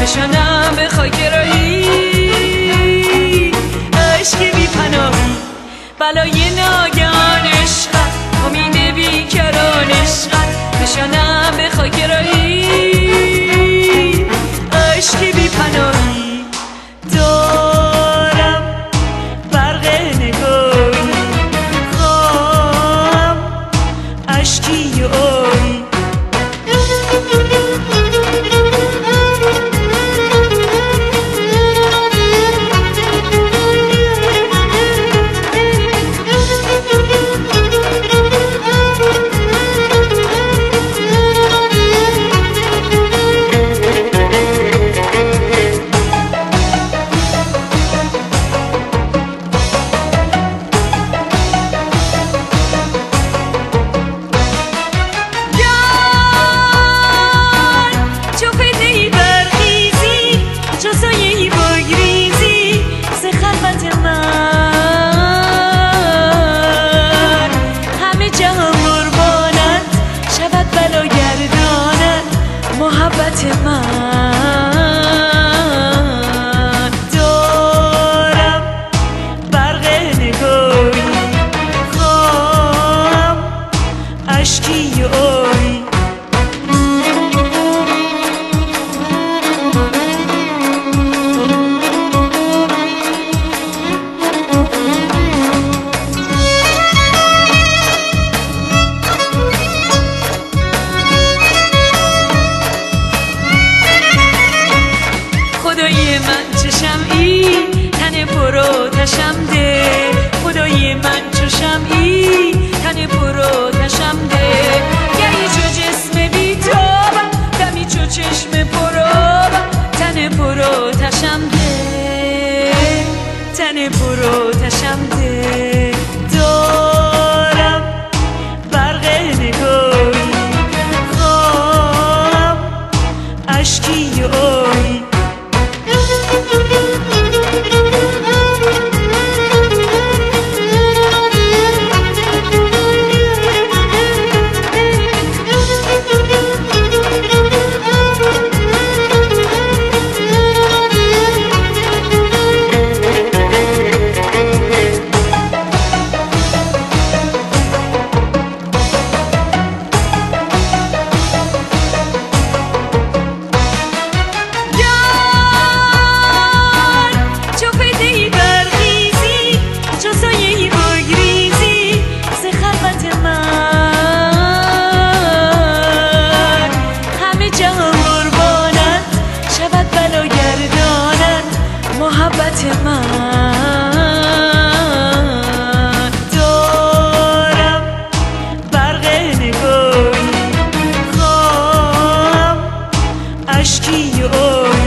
بشانم به خاکرایی عشق بی پناهی بلای ناگهان عشقت امید بیکران عشقت بشانم به خاکرایی عشق بی پناهی دارم برق نگاهی خواهم اشکی آهی محبت من دارم برق نگاهی خواهم اشکی آهی خدای من چه شمعی تن پرو تشم ده خدای من چه شمعی تن پرو تشم ده گهی چو جسم بیتابم دمی چو چشم پرابم تن پرو تشم ده تن پرو تشم ده دارم برق نگاهی خواهم اشکی آهی محبت من دارم برق نگاهی خواهم اشکی آهی